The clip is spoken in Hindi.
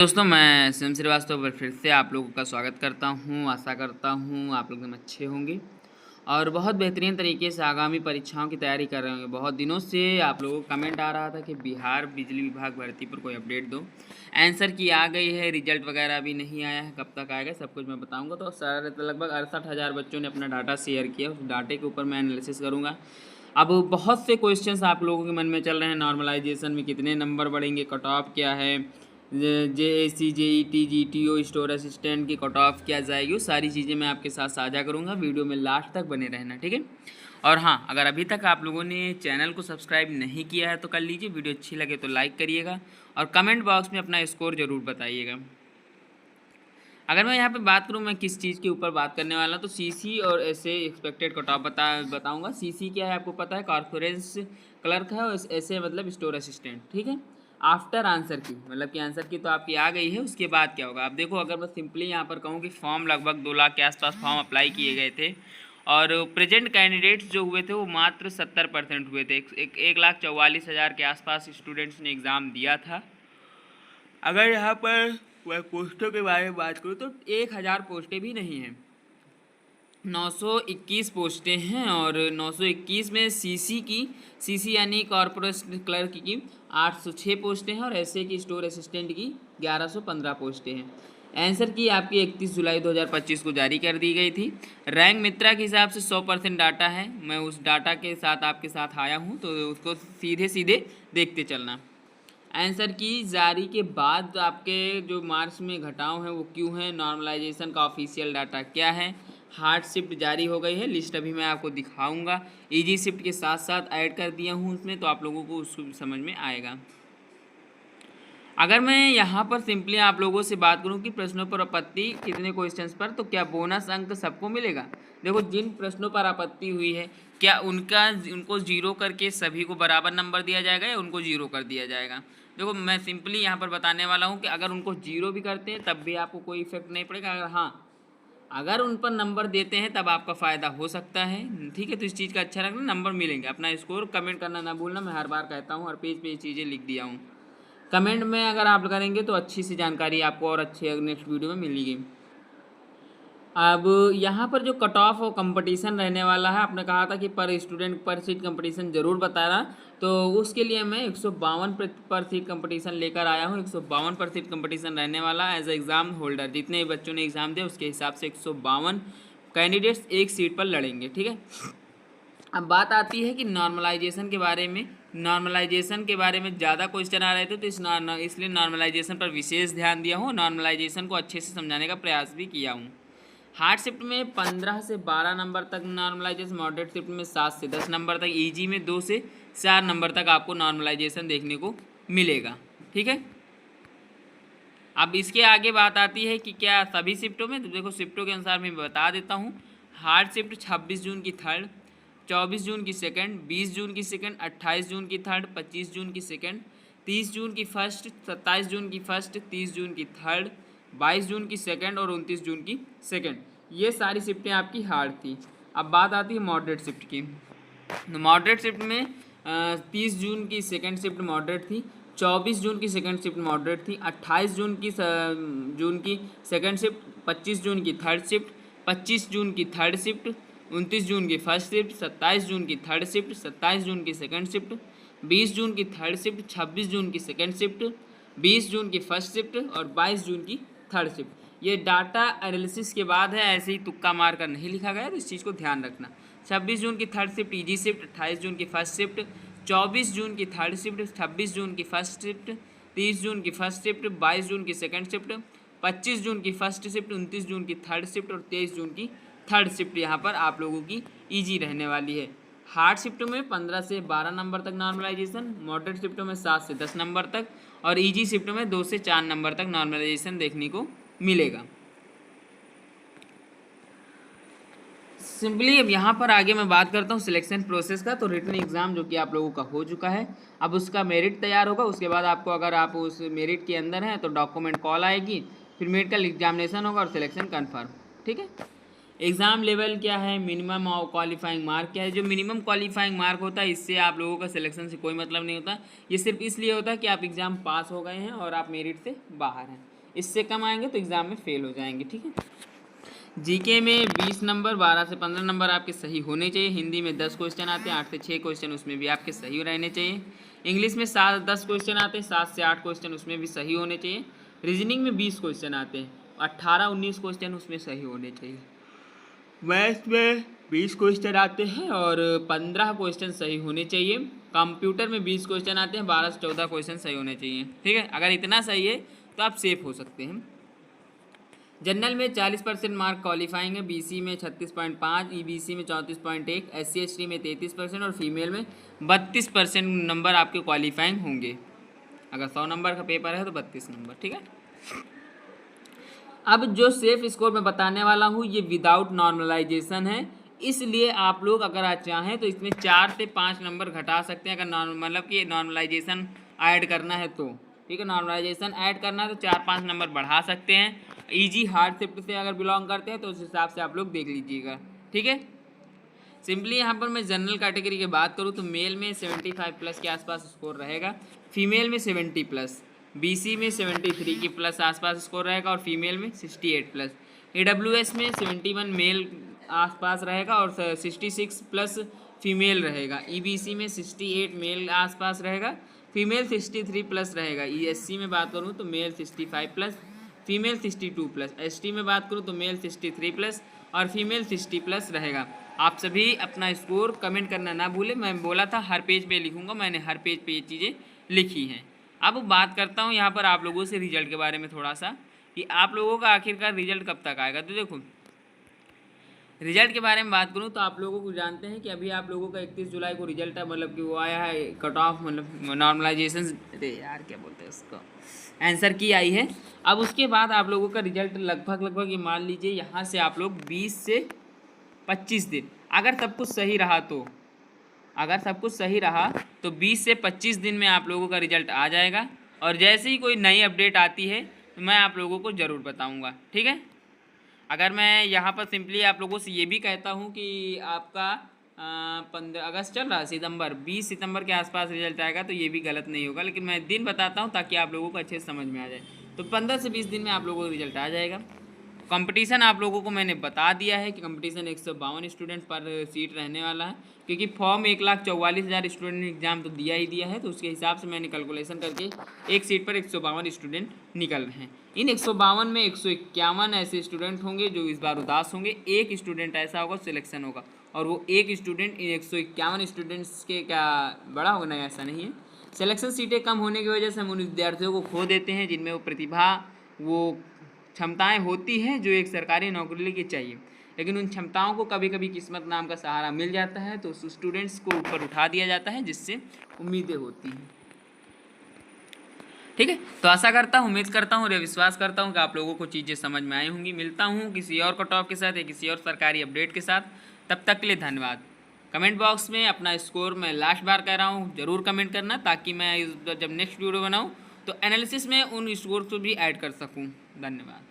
दोस्तों मैं शिवम श्रीवास्तव पर फिर से आप लोगों का स्वागत करता हूं। आशा करता हूं आप लोग एकदम अच्छे होंगे और बहुत बेहतरीन तरीके से आगामी परीक्षाओं की तैयारी कर रहे होंगे। बहुत दिनों से आप लोगों का कमेंट आ रहा था कि बिहार बिजली विभाग भर्ती पर कोई अपडेट दो। आंसर की आ गई है, रिजल्ट वगैरह अभी नहीं आया है, कब तक आएगा सब कुछ मैं बताऊँगा। तो लगभग 68,000 बच्चों ने अपना डाटा शेयर किया, उस डाटे के ऊपर मैं एनालिसिस करूँगा। अब बहुत से क्वेश्चंस आप लोगों के मन में चल रहे हैं, नॉर्मलाइजेशन में कितने नंबर बढ़ेंगे, कट ऑफ क्या है, JAC JET GTO store assistant की कट ऑफ क्या जाएगी, वो सारी चीज़ें मैं आपके साथ साझा करूँगा। वीडियो में लास्ट तक बने रहना, ठीक है। और हाँ, अगर अभी तक आप लोगों ने चैनल को सब्सक्राइब नहीं किया है तो कर लीजिए। वीडियो अच्छी लगे तो लाइक करिएगा और कमेंट बॉक्स में अपना स्कोर ज़रूर बताइएगा। अगर मैं यहाँ पे बात करूँ, मैं किस चीज़ के ऊपर बात करने वाला हूँ, तो सीसी और ऐसे एक्सपेक्टेड कट ऑफ बताऊँगा। सीसी क्या है आपको पता है, कॉर्पोरेंस क्लर्क है, और ऐसे मतलब स्टोर असिस्टेंट, ठीक है। आफ्टर आंसर की मतलब कि आंसर की तो आपकी आ गई है, उसके बाद क्या होगा आप देखो। अगर मैं सिंपली यहाँ पर कहूँ कि फॉर्म लगभग 2 लाख के आसपास फॉर्म अप्लाई किए गए थे और प्रेजेंट कैंडिडेट्स जो हुए थे वो मात्र 70% हुए थे। 1,44,000 के आसपास स्टूडेंट्स ने एग्ज़ाम दिया था। अगर यहाँ पर मैं पोस्टों के बारे में बात करूँ तो 1,000 पोस्टें भी नहीं हैं, 921 पोस्टें हैं। और 921 में सीसी यानी कॉर्पोरेट क्लर्क की 806 पोस्टें हैं और ऐसे की स्टोर असिस्टेंट की 1115 पोस्टें हैं। आंसर की आपकी 31 जुलाई 2025 को जारी कर दी गई थी। रैंक मित्रा के हिसाब से 100% डाटा है, मैं उस डाटा के साथ आपके साथ आया हूँ, तो उसको सीधे सीधे देखते चलना। आंसर की जारी के बाद आपके जो मार्क्स में घटाव हैं वो क्यों हैं, नॉर्मलाइजेशन का ऑफिशियल डाटा क्या है, हार्ड शिफ्ट जारी हो गई है, लिस्ट अभी मैं आपको दिखाऊंगा। इजी शिफ्ट के साथ साथ ऐड कर दिया हूँ उसमें, तो आप लोगों को उसको समझ में आएगा। अगर मैं यहाँ पर सिंपली आप लोगों से बात करूँ कि प्रश्नों पर आपत्ति कितने क्वेश्चंस पर, तो क्या बोनस अंक सबको मिलेगा। देखो, जिन प्रश्नों पर आपत्ति हुई है क्या उनको जीरो करके सभी को बराबर नंबर दिया जाएगा या उनको जीरो कर दिया जाएगा। देखो, मैं सिंपली यहाँ पर बताने वाला हूँ कि अगर उनको जीरो भी करते हैं तब भी आपको कोई इफेक्ट नहीं पड़ेगा। अगर उन पर नंबर देते हैं तब आपका फ़ायदा हो सकता है, ठीक है। तो इस चीज़ का अच्छा रखना, नंबर मिलेंगे। अपना स्कोर कमेंट करना ना भूलना, मैं हर बार कहता हूँ, हर पेज पे ये चीज़ें लिख दिया हूँ। कमेंट में अगर आप करेंगे तो अच्छी सी जानकारी आपको और अच्छे नेक्स्ट वीडियो में मिलेगी। अब यहाँ पर जो कट ऑफ और कंपटीशन रहने वाला है, आपने कहा था कि पर स्टूडेंट पर सीट कंपटीशन ज़रूर बताना, तो उसके लिए मैं 152 पर सीट कंपटीशन लेकर आया हूँ। 152 पर सीट कंपटीशन रहने वाला एज एग्ज़ाम होल्डर, जितने बच्चों ने एग्ज़ाम दिया उसके हिसाब से 152 कैंडिडेट्स एक सीट पर लड़ेंगे, ठीक है। अब बात आती है कि नॉर्मलाइजेशन के बारे में। नॉर्मलाइजेशन के बारे में ज़्यादा क्वेश्चन आ रहे थे, तो इसलिए नॉर्मलाइजेशन पर विशेष ध्यान दिया हूँ, नॉर्मलाइजेशन को अच्छे से समझाने का प्रयास भी किया हूँ। हार्ड शिफ्ट में 15 से 12 नंबर तक नॉर्मलाइजेशन, मॉडरेट शिफ्ट में 7 से 10 नंबर तक, ईजी में 2 से 4 नंबर तक आपको नॉर्मलाइजेशन देखने को मिलेगा, ठीक है। अब इसके आगे बात आती है कि क्या सभी शिफ्टों में, तो देखो शिफ्टों के अनुसार मैं बता देता हूँ। हार्ड शिफ्ट 26 जून की थर्ड, 24 जून की सेकंड, 20 जून की सेकंड, 28 जून की थर्ड, 25 जून की सेकंड, 30 जून की फर्स्ट, 27 जून की फर्स्ट, 30 जून की थर्ड, 22 जून की सेकंड और 29 जून की सेकंड। ये सारी शिफ्टें आपकी हार्ड थी। अब बात आती है मॉडरेट शिफ्ट की। तो मॉडरेट शिफ्ट में 30 जून की सेकंड शिफ्ट मॉडरेट थी, 24 जून की सेकंड शिफ्ट मॉडरेट थी, 28 जून की सेकंड शिफ्ट, 25 जून की थर्ड शिफ्ट, 25 जून की थर्ड शिफ्ट, 29 जून की फर्स्ट शिफ्ट, 27 जून की थर्ड शिफ्ट, 27 जून की सेकंड शिफ्ट, 20 जून की थर्ड शिफ्ट, 26 जून की सेकंड शिफ्ट, 20 जून की फर्स्ट शिफ्ट और 22 जून की थर्ड शिफ्ट। ये डाटा एनालिसिस के बाद है, ऐसे ही तुक्का मार कर नहीं लिखा गया, तो इस चीज़ को ध्यान रखना। 26 जून की थर्ड शिफ्ट ईजी शिफ्ट, 28 जून की फर्स्ट शिफ्ट, 24 जून की थर्ड शिफ्ट, 26 जून की फर्स्ट शिफ्ट, 30 जून की फर्स्ट शिफ्ट, 22 जून की सेकंड शिफ्ट, 25 जून की फर्स्ट शिफ्ट, 29 जून की थर्ड शिफ्ट और 23 जून की थर्ड शिफ्ट यहाँ पर आप लोगों की ईजी रहने वाली है। हार्ड शिफ्ट में 15 से 12 नंबर तक नॉर्मलाइजेशन, मॉडरेट शिफ्ट में 7 से 10 नंबर तक और ईजी शिफ्ट में 2 से 4 नंबर तक नॉर्मलाइजेशन देखने को मिलेगा। सिंपली अब यहाँ पर आगे मैं बात करता हूँ सिलेक्शन प्रोसेस का। तो रिटन एग्ज़ाम जो कि आप लोगों का हो चुका है, अब उसका मेरिट तैयार होगा। उसके बाद आपको, अगर आप उस मेरिट के अंदर हैं तो डॉक्यूमेंट कॉल आएगी, फिर मेडिकल एग्जामिनेशन होगा और सिलेक्शन कन्फर्म, ठीक है। एग्ज़ाम लेवल क्या है, मिनिमम और क्वालिफाइंग मार्क क्या है। जो मिनिमम क्वालिफाइंग मार्क होता है, इससे आप लोगों का सिलेक्शन से कोई मतलब नहीं होता। ये सिर्फ इसलिए होता है कि आप एग्ज़ाम पास हो गए हैं और आप मेरिट से बाहर हैं। इससे कम आएंगे तो एग्ज़ाम में फेल हो जाएंगे। ठीक है। जीके में 20 नंबर, 12 से 15 नंबर आपके सही होने चाहिए। हिंदी में 10 क्वेश्चन आते हैं, 8 से 6 क्वेश्चन उसमें भी आपके सही रहने चाहिए। इंग्लिश में 7-10 क्वेश्चन आते हैं, 7 से 8 क्वेश्चन उसमें भी सही होने चाहिए। रीजनिंग में 20 क्वेश्चन आते हैं, 18-19 क्वेश्चन उसमें सही होने चाहिए। मैथ्स में 20 क्वेश्चन आते हैं और 15 क्वेश्चन सही होने चाहिए। कंप्यूटर में 20 क्वेश्चन आते हैं, 12 से 14 क्वेश्चन सही होने चाहिए। ठीक है, अगर इतना सही है तो आप सेफ हो सकते हैं। जनरल में 40% मार्क क्वालिफाइंग है, बीसी में 36.5, ईबीसी में 34.1, SC ST में 33% और फीमेल में 32% नंबर आपके क्वालिफाइंग होंगे। अगर 100 नंबर का पेपर है तो 32 नंबर। ठीक है। अब जो सेफ स्कोर मैं बताने वाला हूँ ये विदाउट नॉर्मलाइजेशन है, इसलिए आप लोग अगर चाहें तो इसमें 4 से 5 नंबर घटा सकते हैं, अगर मतलब कि नॉर्मलाइजेशन ऐड करना है तो। ठीक है, नॉर्मलाइजेशन ऐड करना है तो 4-5 नंबर बढ़ा सकते हैं। इजी हार्ड शिफ्ट से अगर बिलोंग करते हैं तो उस हिसाब से आप लोग देख लीजिएगा। ठीक है। सिंपली यहाँ पर मैं जनरल कैटेगरी की बात करूँ तो मेल में 75+ के आसपास स्कोर रहेगा, फीमेल में 70+, बीसी में 73 की प्लस आसपास स्कोर रहेगा और फीमेल में 68+, AWS में 71 मेल आसपास रहेगा और 66+ फीमेल रहेगा, EBC में 68 मेल आसपास रहेगा, फीमेल 63+ रहेगा, ESC में बात करूँ तो मेल 65+, फीमेल 62+, ST में बात करूँ तो मेल 63+ और फीमेल 60+ रहेगा। आप सभी अपना स्कोर कमेंट करना ना भूलें। मैं बोला था हर पेज पे लिखूंगा, मैंने हर पेज पे ये चीज़ें लिखी हैं। अब बात करता हूँ यहाँ पर आप लोगों से रिजल्ट के बारे में थोड़ा सा, कि आप लोगों का आखिरकार रिजल्ट कब तक आएगा। तो देखो, रिजल्ट के बारे में बात करूँ तो आप लोगों को जानते हैं कि अभी आप लोगों का 31 जुलाई को रिजल्ट है, मतलब कि वो आया है कट ऑफ, मतलब नॉर्मलाइजेशन, अरे यार क्या बोलते हैं उसको, आंसर की आई है। अब उसके बाद आप लोगों का रिजल्ट लगभग ये मान लीजिए यहाँ से आप लोग 20 से 25 दिन, अगर सब कुछ सही रहा तो, अगर सब कुछ सही रहा तो 20 से 25 दिन में आप लोगों का रिजल्ट आ जाएगा। और जैसे ही कोई नई अपडेट आती है तो मैं आप लोगों को ज़रूर बताऊंगा। ठीक है। अगर मैं यहाँ पर सिंपली आप लोगों से ये भी कहता हूँ कि आपका 15 अगस्त चल रहा, 20 सितंबर के आसपास रिजल्ट आएगा, तो ये भी गलत नहीं होगा, लेकिन मैं दिन बताता हूँ ताकि आप लोगों को अच्छे से समझ में आ जाए। तो 15 से 20 दिन में आप लोगों को रिजल्ट आ जाएगा। कंपटीशन आप लोगों को मैंने बता दिया है कि कंपटीशन 152 स्टूडेंट पर सीट रहने वाला है, क्योंकि फॉर्म 1,44,000 स्टूडेंट ने एग्जाम तो दिया ही दिया है, तो उसके हिसाब से मैंने कैलकुलेशन करके एक सीट पर 152 स्टूडेंट निकल रहे हैं। इन 152 में 151 ऐसे स्टूडेंट होंगे जो इस बार उदास होंगे, एक स्टूडेंट ऐसा होगा सिलेक्शन होगा, और वो एक स्टूडेंट इन 151 स्टूडेंट्स के क्या बड़ा होगा, नहीं ऐसा नहीं है। सिलेक्शन सीटें कम होने की वजह से हम उन विद्यार्थियों को खो देते हैं जिनमें वो प्रतिभा, वो क्षमताएं होती हैं जो एक सरकारी नौकरी के चाहिए, लेकिन उन क्षमताओं को कभी कभी किस्मत नाम का सहारा मिल जाता है, तो उस स्टूडेंट्स को ऊपर उठा दिया जाता है, जिससे उम्मीदें होती हैं। ठीक है, तो आशा करता हूँ, उम्मीद करता हूँ और विश्वास करता हूँ कि आप लोगों को चीज़ें समझ में आई होंगी। मिलता हूँ किसी और कट ऑफ के साथ या किसी और सरकारी अपडेट के साथ, तब तक के लिए धन्यवाद। कमेंट बॉक्स में अपना स्कोर मैं लास्ट बार कह रहा हूँ ज़रूर कमेंट करना, ताकि मैं जब नेक्स्ट वीडियो बनाऊँ तो एनालिसिस में उन स्कोर को भी ऐड कर सकूँ। धन्यवाद।